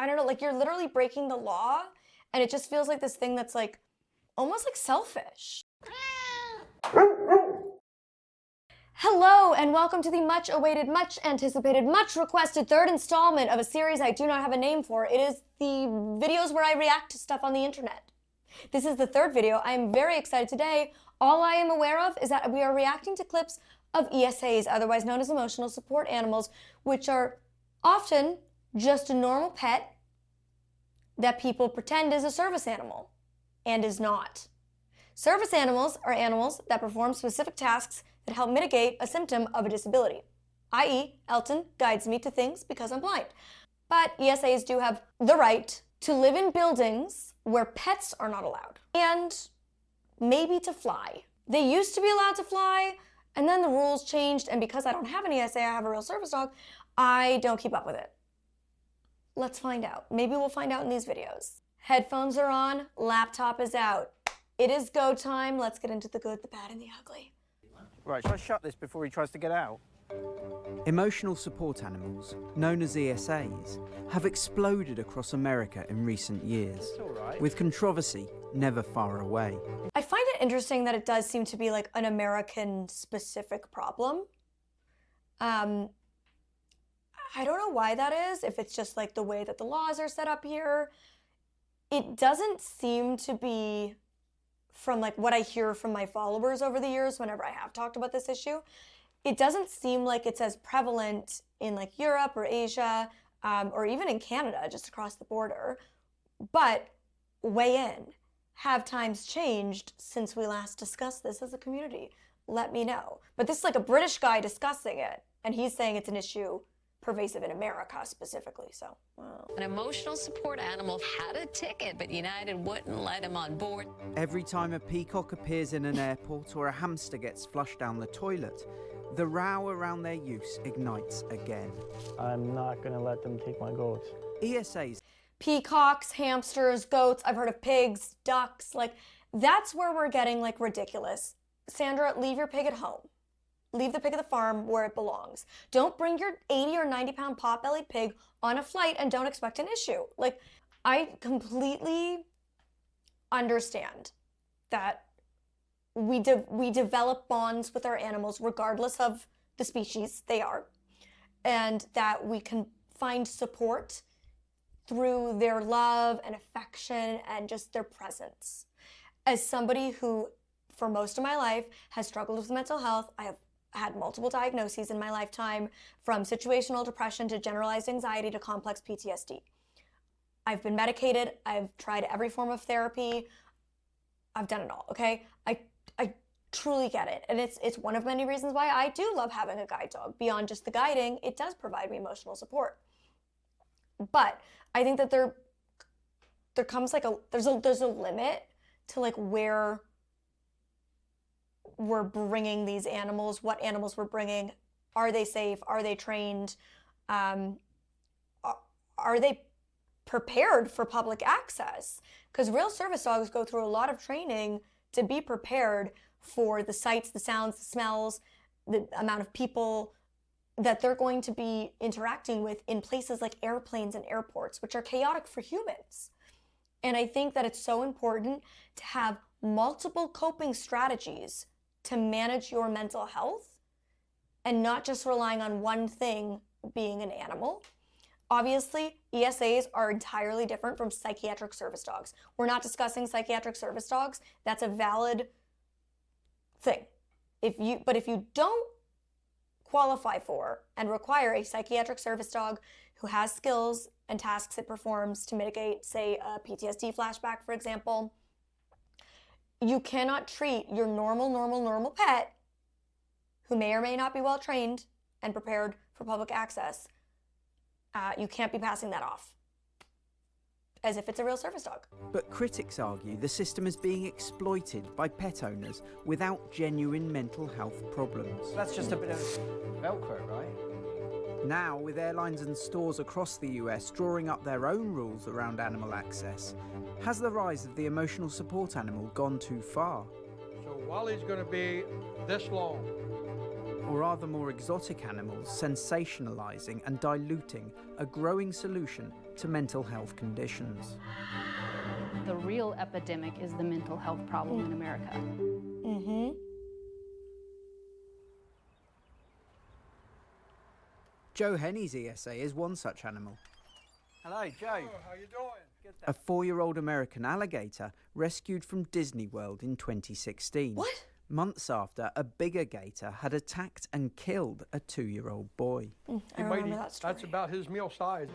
I don't know, like you're literally breaking the law, and it just feels like this thing that's like almost like selfish. Hello and welcome to the much awaited, much anticipated, much requested third installment of a series I do not have a name for. It is the videos where I react to stuff on the internet. This is the third video. I am very excited today. All I am aware of is that we are reacting to clips of ESAs, otherwise known as emotional support animals, which are often just a normal pet that people pretend is a service animal and is not. Service animals are animals that perform specific tasks that help mitigate a symptom of a disability, i.e. Elton guides me to things because I'm blind. But ESAs do have the right to live in buildings where pets are not allowed, and maybe to fly. They used to be allowed to fly, and then the rules changed, and because I don't have an ESA, I have a real service dog, I don't keep up with it. Let's find out. Maybe we'll find out in these videos. Headphones are on, laptop is out. It is go time. Let's get into the good, the bad, and the ugly. Right, shall I shut this before he tries to get out? Emotional support animals, known as ESAs, have exploded across America in recent years, with controversy never far away. I find it interesting that it does seem to be like an American-specific problem. I don't know why that is, if it's just like the way that the laws are set up here. It doesn't seem to be, from like what I hear from my followers over the years whenever I have talked about this issue, it doesn't seem like it's as prevalent in like Europe or Asia, or even in Canada, just across the border. But weigh in. Have times changed since we last discussed this as a community? Let me know. But this is like a British guy discussing it, and he's saying it's an issue pervasive in America specifically, so, well. An emotional support animal had a ticket, but United wouldn't let him on board. Every time a peacock appears in an airport or a hamster gets flushed down the toilet, the row around their use ignites again. I'm not going to let them take my goats. ESAs. Peacocks, hamsters, goats, I've heard of pigs, ducks, like, that's where we're getting, like, ridiculous. Sandra, leave your pig at home. Leave the pig at the farm where it belongs. Don't bring your 80 or 90-pound pot-bellied pig on a flight and don't expect an issue. Like, I completely understand that we develop bonds with our animals regardless of the species they are, and that we can find support through their love and affection and just their presence. As somebody who, for most of my life, has struggled with mental health, I have had multiple diagnoses in my lifetime, from situational depression to generalized anxiety to complex PTSD. I've been medicated, I've tried every form of therapy, I've done it all, okay? I truly get it, and it's one of many reasons why I do love having a guide dog. Beyond just the guiding, it does provide me emotional support. But I think that there comes like there's a limit to like where we're bringing these animals, what animals we're bringing. Are they safe? Are they trained? Are they prepared for public access? Because real service dogs go through a lot of training to be prepared for the sights, the sounds, the smells, the amount of people that they're going to be interacting with in places like airplanes and airports, which are chaotic for humans. And I think that it's so important to have multiple coping strategies to manage your mental health and not just relying on one thing, being an animal. Obviously, ESAs are entirely different from psychiatric service dogs. We're not discussing psychiatric service dogs. That's a valid thing. But if you don't qualify for and require a psychiatric service dog who has skills and tasks it performs to mitigate, say, a PTSD flashback, for example, you cannot treat your normal pet who may or may not be well trained and prepared for public access. You can't be passing that off as if it's a real service dog. But critics argue the system is being exploited by pet owners without genuine mental health problems. That's just a bit of Velcro, right? Now, with airlines and stores across the US drawing up their own rules around animal access, has the rise of the emotional support animal gone too far? So Wally's going to be this long. Or are the more exotic animals sensationalizing and diluting a growing solution to mental health conditions. The real epidemic is the mental health problem in America. Mm-hmm. Joe Henney's ESA is one such animal. Hello, Joe. How you doing? A 4-year-old American alligator rescued from Disney World in 2016. What? Months after a bigger gator had attacked and killed a 2-year-old boy. I remember that story. That's about his meal size.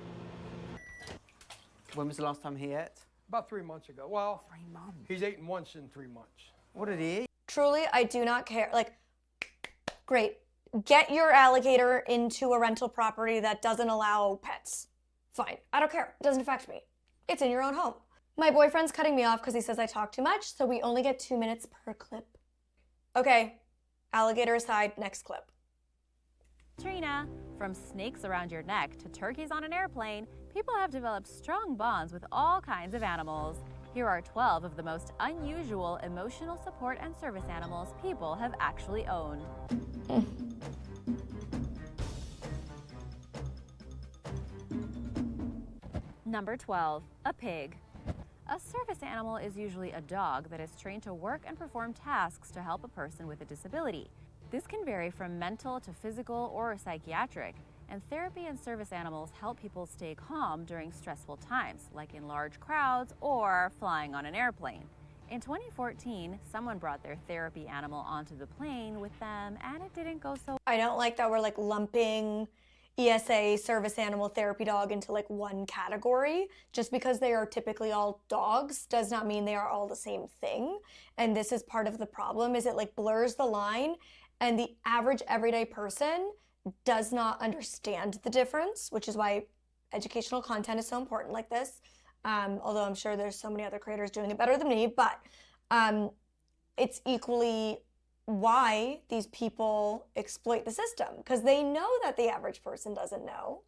When was the last time he ate? About 3 months ago. Well, 3 months. he's eaten once in 3 months. What did he eat? Truly, I do not care. Like, great. Get your alligator into a rental property that doesn't allow pets. Fine. I don't care. It doesn't affect me. It's in your own home. My boyfriend's cutting me off because he says I talk too much, so we only get 2 minutes per clip. Okay. Alligator aside, next clip. Trina, from snakes around your neck to turkeys on an airplane, people have developed strong bonds with all kinds of animals. Here are 12 of the most unusual emotional support and service animals people have actually owned. Number 12, a pig. A service animal is usually a dog that is trained to work and perform tasks to help a person with a disability. This can vary from mental to physical or psychiatric, and therapy and service animals help people stay calm during stressful times, like in large crowds or flying on an airplane. In 2014, someone brought their therapy animal onto the plane with them, and it didn't go so well. I don't like that we're like lumping ESA, service animal, therapy dog into like one category. Just because they are typically all dogs does not mean they are all the same thing. And this is part of the problem, is it like blurs the line, and the average everyday person does not understand the difference, which is why educational content is so important like this. Although I'm sure there's so many other creators doing it better than me, but it's equally why these people exploit the system, because they know that the average person doesn't know.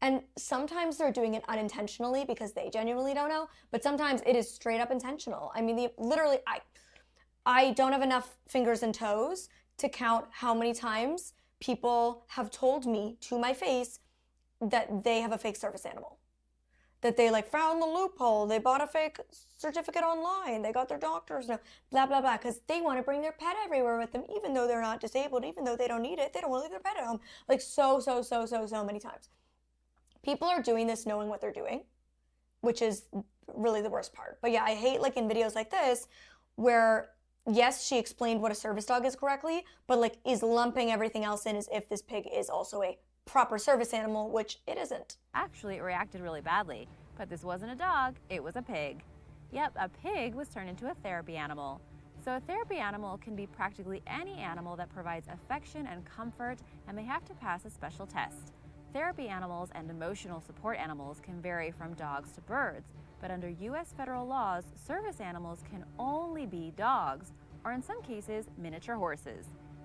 And sometimes they're doing it unintentionally because they genuinely don't know, but sometimes it is straight up intentional. I mean, literally, I don't have enough fingers and toes to count how many times people have told me to my face that they have a fake service animal. That they like found the loophole, they bought a fake certificate online, they got their doctor's note, blah, blah, blah, because they want to bring their pet everywhere with them, even though they're not disabled, even though they don't need it, they don't want to leave their pet at home. Like so many times. People are doing this knowing what they're doing, which is really the worst part. But yeah, I hate like in videos like this, where yes, she explained what a service dog is correctly, but like is lumping everything else in as if this pig is also a proper service animal, which it isn't. Actually, it reacted really badly, but this wasn't a dog, it was a pig. Yep, a pig was turned into a therapy animal. So a therapy animal can be practically any animal that provides affection and comfort, and they have to pass a special test. Therapy animals and emotional support animals can vary from dogs to birds, but under U.S. federal laws, service animals can only be dogs, or in some cases, miniature horses.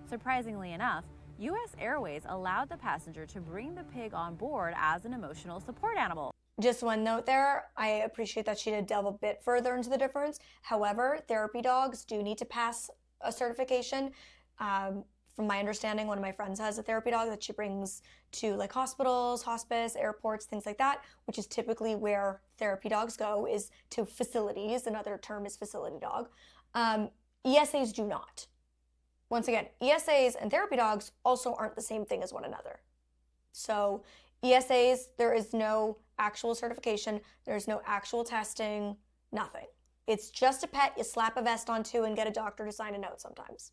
Surprisingly enough, U.S. Airways allowed the passenger to bring the pig on board as an emotional support animal. Just one note there, I appreciate that she did delve a bit further into the difference. However, therapy dogs do need to pass a certification. From my understanding, one of my friends has a therapy dog that she brings to like hospitals, hospice, airports, things like that, which is typically where therapy dogs go, is to facilities. Another term is facility dog. ESAs do not. Once again, ESAs and therapy dogs also aren't the same thing as one another. So ESAs, there is no actual certification, there's no actual testing, nothing. It's just a pet you slap a vest onto and get a doctor to sign a note sometimes.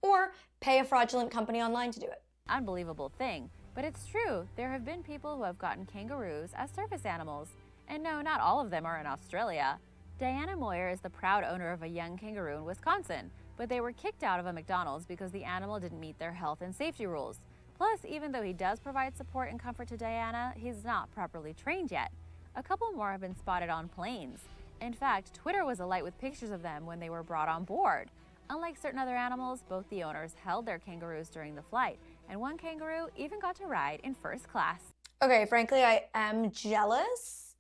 Or pay a fraudulent company online to do it. Unbelievable thing, but it's true. There have been people who have gotten kangaroos as service animals. And no, not all of them are in Australia. Diana Moyer is the proud owner of a young kangaroo in Wisconsin, but they were kicked out of a McDonald's because the animal didn't meet their health and safety rules. Plus, even though he does provide support and comfort to Diana, he's not properly trained yet. A couple more have been spotted on planes. In fact, Twitter was alight with pictures of them when they were brought on board. Unlike certain other animals, both the owners held their kangaroos during the flight, and one kangaroo even got to ride in first class. Okay, frankly, I am jealous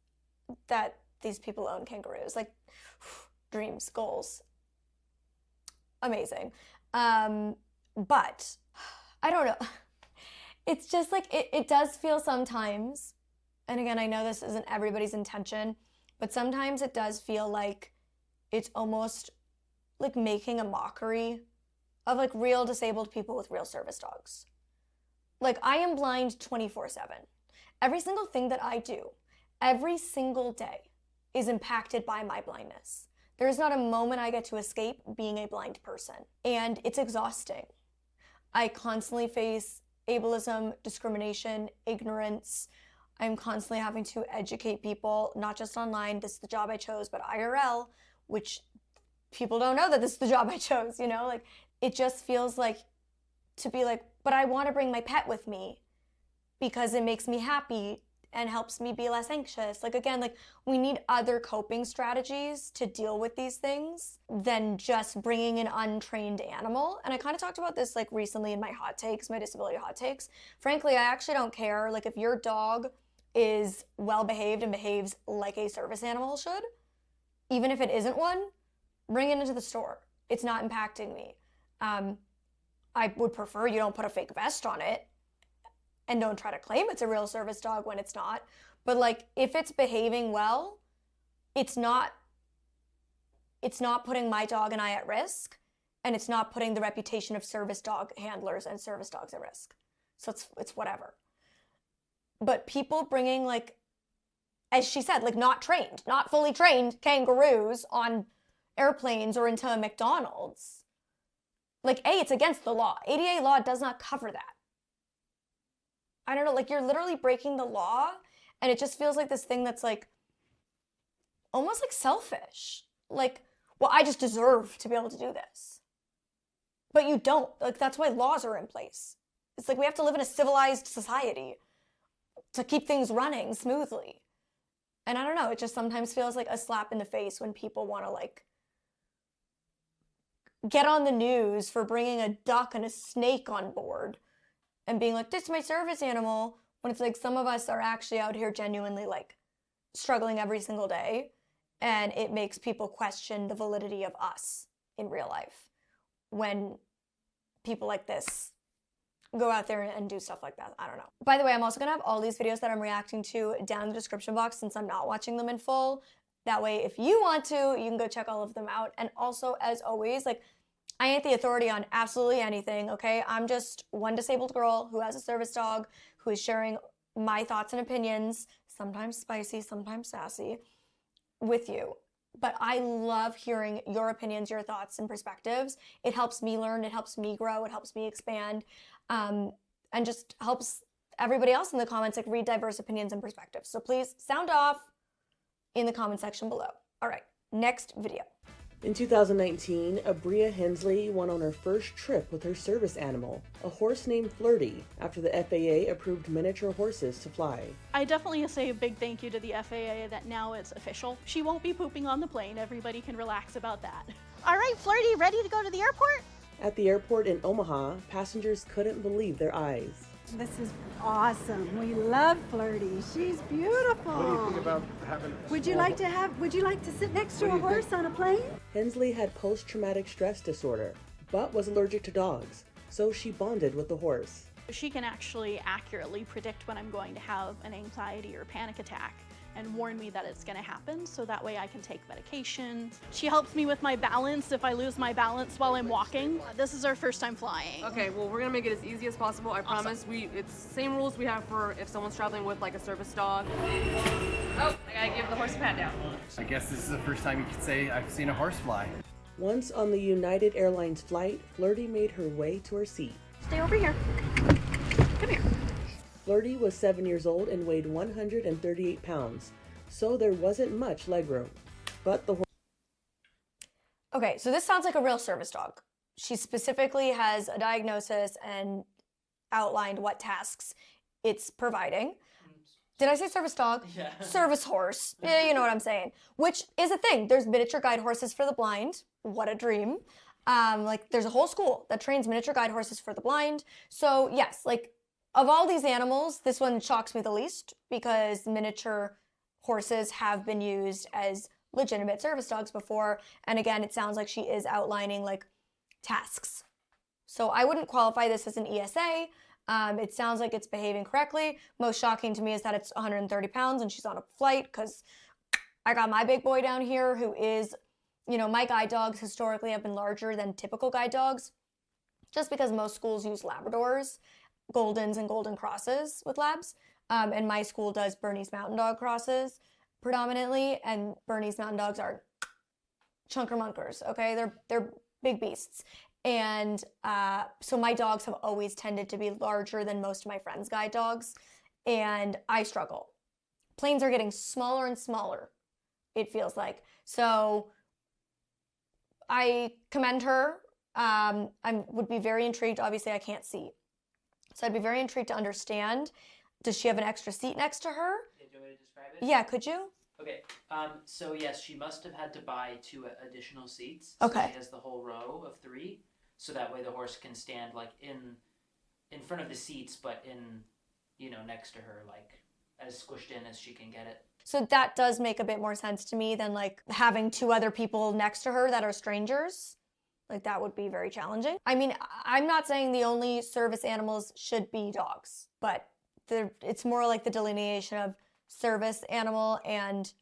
that these people own kangaroos. Like, dreams, goals. Amazing. But I don't know. It's just like, it does feel sometimes and again, I know this isn't everybody's intention, but sometimes it does feel like it's almost like making a mockery of like real disabled people with real service dogs. Like, I am blind 24/7. Every single thing that I do, every single day, is impacted by my blindness. There is not a moment I get to escape being a blind person, and it's exhausting. I constantly face ableism, discrimination, ignorance. I'm constantly having to educate people, not just online, this is the job I chose, but IRL, which people don't know that this is the job I chose, you know? Like, it just feels like to be like, but I want to bring my pet with me because it makes me happy and helps me be less anxious. Like, again, like, we need other coping strategies to deal with these things than just bringing an untrained animal. And I kind of talked about this like recently in my hot takes, my disability hot takes. Frankly, I actually don't care. Like, if your dog is well behaved and behaves like a service animal should, even if it isn't one, bring it into the store. It's not impacting me. I would prefer you don't put a fake vest on it and don't try to claim it's a real service dog when it's not. But like, if it's behaving well, it's not putting my dog and I at risk, and it's not putting the reputation of service dog handlers and service dogs at risk. So it's whatever. But people bringing, like, as she said, like, not trained, not fully trained kangaroos on airplanes or into a McDonald's. Like, A, it's against the law. ADA law does not cover that. I don't know, like, you're literally breaking the law, and it just feels like this thing that's like almost like selfish. Like, well, I just deserve to be able to do this. But you don't. Like, that's why laws are in place. It's like we have to live in a civilized society to keep things running smoothly. And I don't know, it just sometimes feels like a slap in the face when people want to, like, get on the news for bringing a duck and a snake on board and being like, this is my service animal, when it's like some of us are actually out here genuinely, like, struggling every single day, and it makes people question the validity of us in real life when people like this go out there and do stuff like that. I don't know. By the way, I'm also gonna have all these videos that I'm reacting to down in the description box since I'm not watching them in full. That way, if you want to, you can go check all of them out. And also, as always, like, I ain't the authority on absolutely anything, okay? I'm just one disabled girl who has a service dog, who is sharing my thoughts and opinions, sometimes spicy, sometimes sassy, with you. But I love hearing your opinions, your thoughts, and perspectives. It helps me learn, it helps me grow, it helps me expand, and just helps everybody else in the comments, like, read diverse opinions and perspectives. So please sound off in the comment section below. All right, next video. In 2019, Abria Hensley went on her first trip with her service animal, a horse named Flirty, after the FAA approved miniature horses to fly. I definitely say a big thank you to the FAA that now it's official. She won't be pooping on the plane. Everybody can relax about that. All right, Flirty, ready to go to the airport? At the airport in Omaha, passengers couldn't believe their eyes. This is awesome. We love Flirty. She's beautiful. What do you think about having? Would you like to sit next to a horse on a plane? Hensley had post-traumatic stress disorder, but was allergic to dogs, so she bonded with the horse. She can actually accurately predict when I'm going to have an anxiety or panic attack and warn me that it's going to happen, so that way I can take medication. She helps me with my balance if I lose my balance while I'm walking. This is our first time flying. Okay, well, we're gonna make it as easy as possible. I promise. It's same rules we have for if someone's traveling with, like, a service dog. Oh, I gotta give the horse a pat down. I guess this is the first time you could say I've seen a horse fly. Once on the United Airlines flight, Flirty made her way to her seat. Stay over here. Come here. Flirty was 7 years old and weighed 138 pounds, so there wasn't much legroom. But the horse... Okay, so this sounds like a real service dog. She specifically has a diagnosis and outlined what tasks it's providing. Did I say service dog? Yeah. Service horse. Yeah, you know what I'm saying. Which is a thing. There's miniature guide horses for the blind. What a dream. Like, there's a whole school that trains miniature guide horses for the blind. So yes, like, of all these animals, this one shocks me the least because miniature horses have been used as legitimate service dogs before. And again, it sounds like she is outlining, like, tasks. So I wouldn't qualify this as an ESA. It sounds like it's behaving correctly. Most shocking to me is that it's 130 pounds and she's on a flight, because I got my big boy down here who is, you know, my guide dogs historically have been larger than typical guide dogs, just because most schools use Labradors, Goldens, and Golden Crosses with labs. And my school does Bernese Mountain Dog crosses predominantly, and Bernese Mountain Dogs are chunker munkers, okay? They're big beasts. And so my dogs have always tended to be larger than most of my friends' guide dogs, and I struggle. Planes are getting smaller and smaller, it feels like. So I commend her. I would be very intrigued. Obviously, I can't see. So I'd be very intrigued to understand, does she have an extra seat next to her? Yeah, do you want me to describe it? Yeah, could you? Okay, so yes, she must have had to buy 2 additional seats. Okay. So she has the whole row of 3, so that way the horse can stand like in front of the seats, but in, you know, next to her, like as squished in as she can get it. So that does make a bit more sense to me than like having 2 other people next to her that are strangers. Like that would be very challenging. I mean, I'm not saying the only service animals should be dogs, but it's more like the delineation of service animal and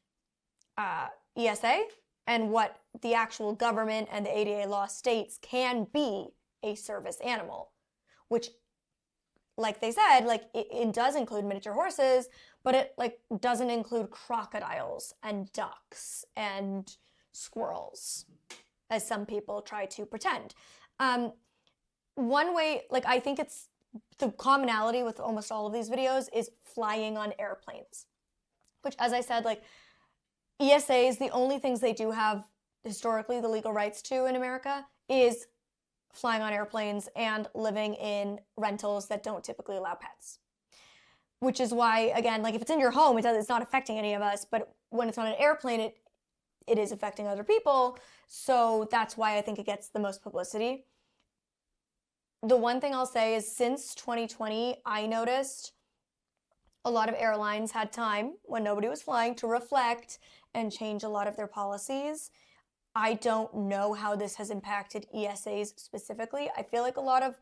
ESA, and what the actual government and the ADA law states can be a service animal, which, like they said, like it does include miniature horses, but it like doesn't include crocodiles and ducks and squirrels, as some people try to pretend. One way, like I think it's the commonality with almost all of these videos is flying on airplanes, which, as I said, like ESAs, the only things they do have historically the legal rights to in America is flying on airplanes and living in rentals that don't typically allow pets. Which is why, again, like if it's in your home, it's not affecting any of us, but when it's on an airplane, it is affecting other people. So that's why I think it gets the most publicity. The one thing I'll say is since 2020, I noticed a lot of airlines had time when nobody was flying to reflect and change a lot of their policies. I don't know how this has impacted ESAs specifically. I feel like a lot of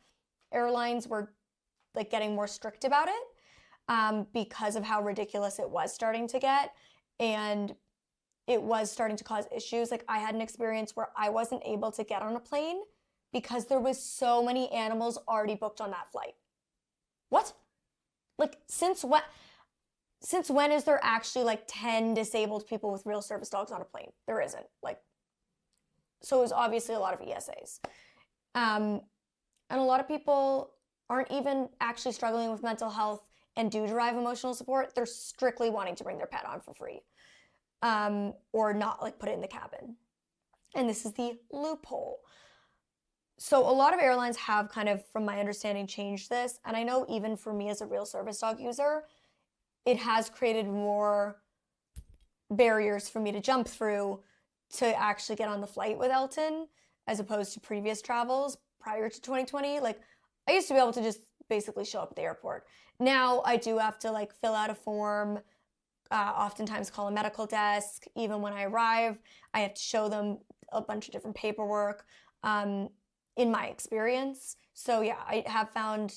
airlines were like getting more strict about it because of how ridiculous it was starting to get, and it was starting to cause issues. Like I had an experience where I wasn't able to get on a plane because there was so many animals already booked on that flight. What? Like since when is there actually like 10 disabled people with real service dogs on a plane? There isn't. Like, so it was obviously a lot of ESAs. And a lot of people aren't even actually struggling with mental health and do derive emotional support. They're strictly wanting to bring their pet on for free. Or not like put it in the cabin. And this is the loophole. So a lot of airlines have kind of, from my understanding, changed this. And I know even for me as a real service dog user, it has created more barriers for me to jump through to actually get on the flight with Elton, as opposed to previous travels prior to 2020. Like I used to be able to just basically show up at the airport. Now I do have to like fill out a form, oftentimes call a medical desk. Even when I arrive, I have to show them a bunch of different paperwork. In my experience. So yeah, I have found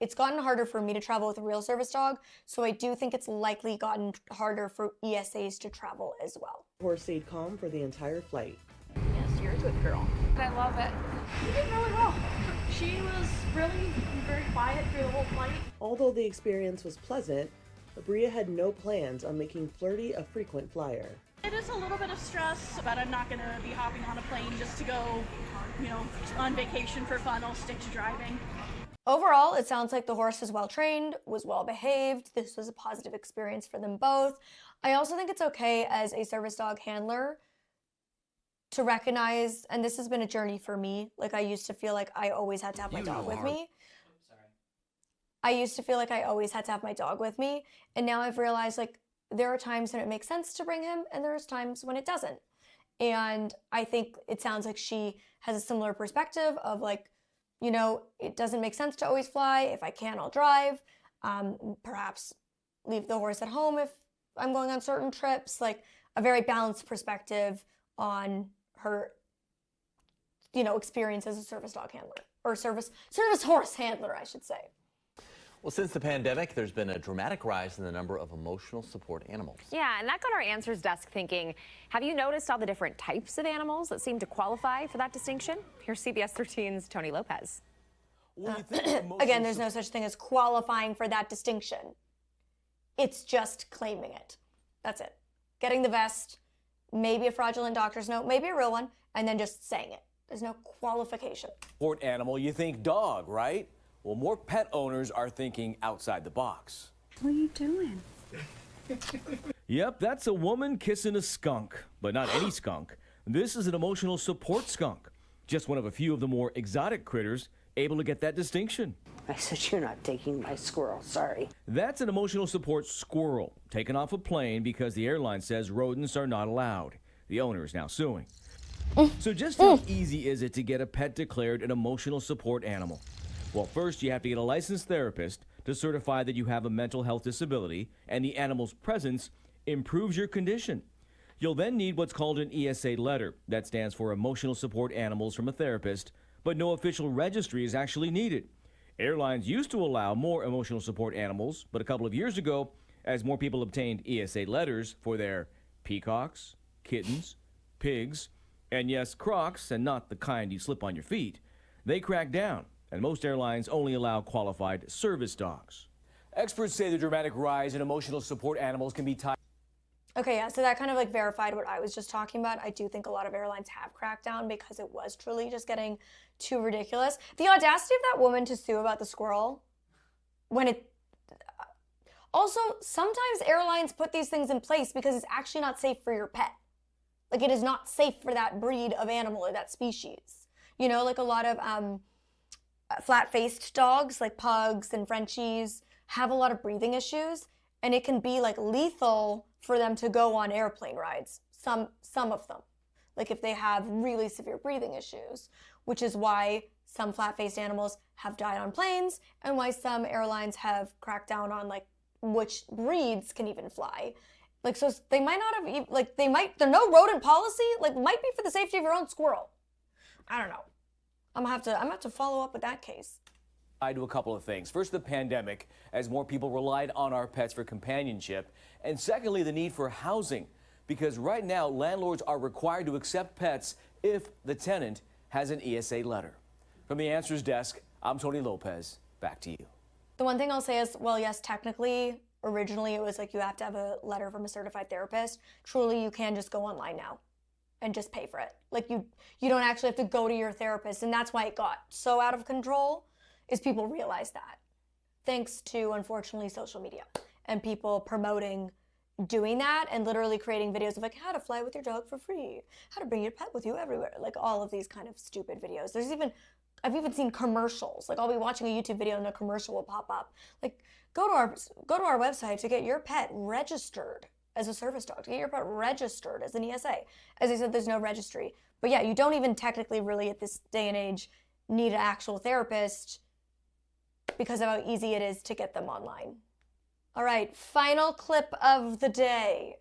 it's gotten harder for me to travel with a real service dog. So I do think it's likely gotten harder for ESAs to travel as well. Horse stayed calm for the entire flight. Yes, you're a good girl. I love it. You did really well. She was really very quiet through the whole flight. Although the experience was pleasant, Abria had no plans on making Flirty a frequent flyer. It is a little bit of stress, but I'm not going to be hopping on a plane just to go, on vacation for fun. I'll stick to driving. Overall, it sounds like the horse is well trained, was well behaved. This was a positive experience for them both. I also think it's okay as a service dog handler to recognize, and this has been a journey for me, like I used to feel like I always had to have my dog with me. I used to feel like I always had to have my dog with me, and now I've realized like there are times when it makes sense to bring him, and there's times when it doesn't. And I think it sounds like she has a similar perspective of like, it doesn't make sense to always fly. If I can, I'll drive. Perhaps leave the horse at home if I'm going on certain trips. Like a very balanced perspective on her, experience as a service dog handler, or service horse handler, I should say. Well, since the pandemic, there's been a dramatic rise in the number of emotional support animals. Yeah, and that got our answers desk thinking, have you noticed all the different types of animals that seem to qualify for that distinction? Here's CBS 13's Tony Lopez. Again, there's no such thing as qualifying for that distinction. It's just claiming it. That's it. Getting the vest, maybe a fraudulent doctor's note, maybe a real one, and then just saying it. There's no qualification. Support animal, you think dog, right? Well, more pet owners are thinking outside the box. What are you doing? Yep, that's a woman kissing a skunk, but not any skunk. This is an emotional support skunk, just one of a few of the more exotic critters able to get that distinction. I said, you're not taking my squirrel, sorry. That's an emotional support squirrel taken off a plane because the airline says rodents are not allowed. The owner is now suing. So just how easy is it to get a pet declared an emotional support animal? Well, first you have to get a licensed therapist to certify that you have a mental health disability and the animal's presence improves your condition. You'll then need what's called an ESA letter. That stands for Emotional Support Animals from a Therapist, but no official registry is actually needed. Airlines used to allow more emotional support animals, but a couple of years ago, as more people obtained ESA letters for their peacocks, kittens, pigs, and yes, crocs, and not the kind you slip on your feet, they cracked down, and most airlines only allow qualified service dogs. Experts say the dramatic rise in emotional support animals can be tied. Okay, yeah, so that kind of like verified what I was just talking about. I do think a lot of airlines have cracked down because it was truly just getting too ridiculous. The audacity of that woman to sue about the squirrel when it... Also, sometimes airlines put these things in place because it's actually not safe for your pet. Like, it is not safe for that breed of animal or that species. You know, like a lot of flat-faced dogs, like pugs and Frenchies, have a lot of breathing issues, and it can be like lethal for them to go on airplane rides. Some of them, like if they have really severe breathing issues, which is why some flat-faced animals have died on planes and why some airlines have cracked down on like which breeds can even fly. Like, so they might not have, like, there's no rodent policy, like, might be for the safety of your own squirrel. I don't know. I'm gonna have to follow up with that case. Tied to a couple of things. First, the pandemic, as more people relied on our pets for companionship. And secondly, the need for housing, because right now, landlords are required to accept pets if the tenant has an ESA letter. From the Answers Desk, I'm Tony Lopez. Back to you. The one thing I'll say is, well, yes, technically, originally it was like you have to have a letter from a certified therapist. Truly, you can just go online now and just pay for it. Like, you don't actually have to go to your therapist, and that's why it got so out of control, is people realize that. Thanks to, unfortunately, social media and people promoting doing that and literally creating videos of like how to fly with your dog for free, how to bring your pet with you everywhere, like all of these kind of stupid videos. I've even seen commercials. Like, I'll be watching a YouTube video and a commercial will pop up. Like, go to our website to get your pet registered as a service dog, to get your pet registered as an ESA. As I said, there's no registry. But yeah, you don't even technically really at this day and age need an actual therapist because of how easy it is to get them online. All right, final clip of the day.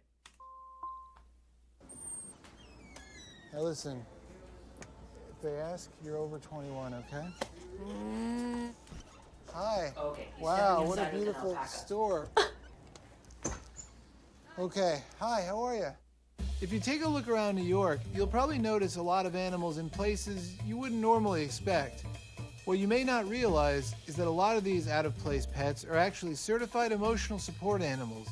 Now listen, if they ask, you're over 21, okay? Hi. Okay. Wow, what a beautiful store. Okay, hi, how are you? If you take a look around New York, you'll probably notice a lot of animals in places you wouldn't normally expect. What you may not realize is that a lot of these out-of-place pets are actually certified emotional support animals.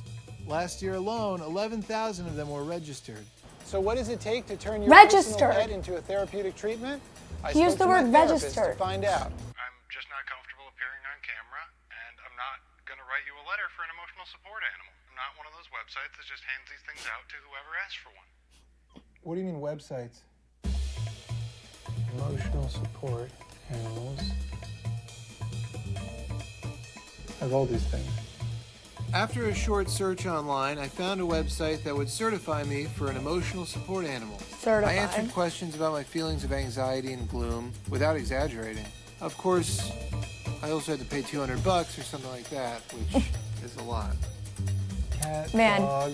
Last year alone, 11,000 of them were registered. So what does it take to turn your personal pet into a therapeutic treatment? He used the word registered. To find out. I'm just not comfortable appearing on camera, and I'm not going to write you a letter for an emotional support animal. I'm not one of those websites that just hands these things out to whoever asks for one. What do you mean websites? Emotional support animals. I have all these things. After a short search online, I found a website that would certify me for an emotional support animal. I answered questions about my feelings of anxiety and gloom without exaggerating. Of course, I also had to pay $200 or something like that, which is a lot. Cat, dog.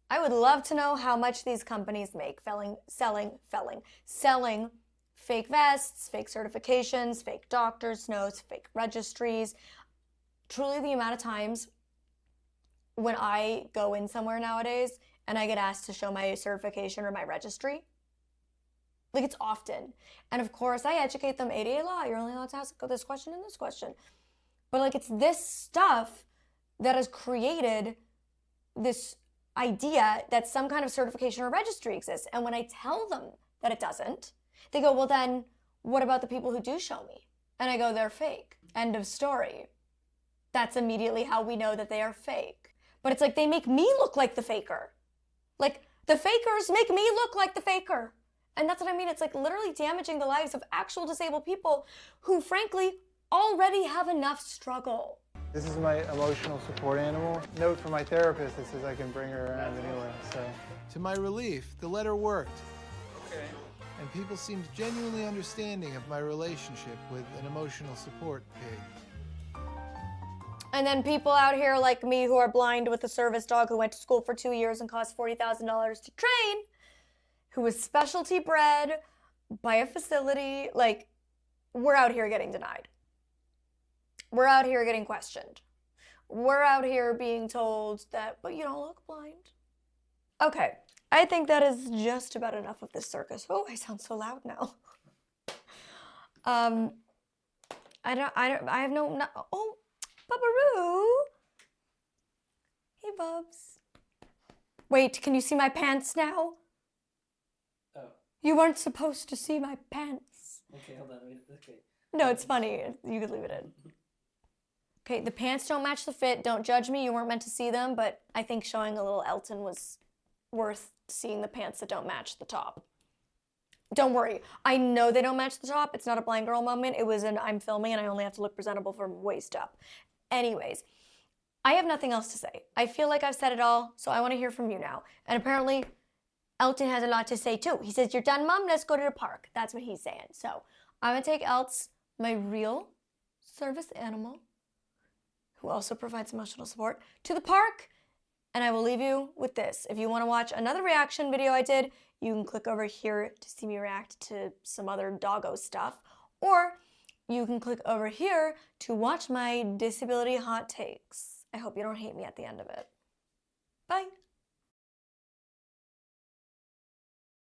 I would love to know how much these companies make selling fake vests, fake certifications, fake doctor's notes, fake registries. truly the amount of times when I go in somewhere nowadays and I get asked to show my certification or my registry. Like, it's often. And of course, I educate them, ADA law, you're only allowed to ask this question and this question. But like, it's this stuff that has created this idea that some kind of certification or registry exists. And when I tell them that it doesn't, they go, well then, what about the people who do show me? And I go, they're fake. End of story. That's immediately how we know that they are fake. But it's like, they make me look like the faker. Like, the fakers make me look like the faker. And that's what I mean. It's like literally damaging the lives of actual disabled people who, frankly, already have enough struggle. This is my emotional support animal. Note from my therapist that says I can bring her around anywhere, so. To my relief, the letter worked. Okay. And people seemed genuinely understanding of my relationship with an emotional support pig. And then people out here like me who are blind with a service dog who went to school for 2 years and cost $40,000 to train, who was specialty bred by a facility, like, we're out here getting denied. We're out here getting questioned. We're out here being told that, but you don't look blind. Okay, I think that is just about enough of this circus. Oh, I sound so loud now. I have no, oh, Bubbaroo. Hey, Bubs. Wait, can you see my pants now? Oh. You weren't supposed to see my pants. Okay, hold on. Okay. No, it's funny. You could leave it in. Okay, the pants don't match the fit. Don't judge me. You weren't meant to see them, but I think showing a little Elton was worth seeing the pants that don't match the top. Don't worry. I know they don't match the top. It's not a blind girl moment. It was an I'm filming and I only have to look presentable from waist up. Anyways, I have nothing else to say. I feel like I've said it all, so I want to hear from you now. And apparently, Elton has a lot to say too. He says, you're done, Mom? Let's go to the park. That's what he's saying. So I'm going to take Elts, my real service animal, who also provides emotional support, to the park. And I will leave you with this. If you want to watch another reaction video I did, you can click over here to see me react to some other doggo stuff. Or you can click over here to watch my disability hot takes. I hope you don't hate me at the end of it. Bye.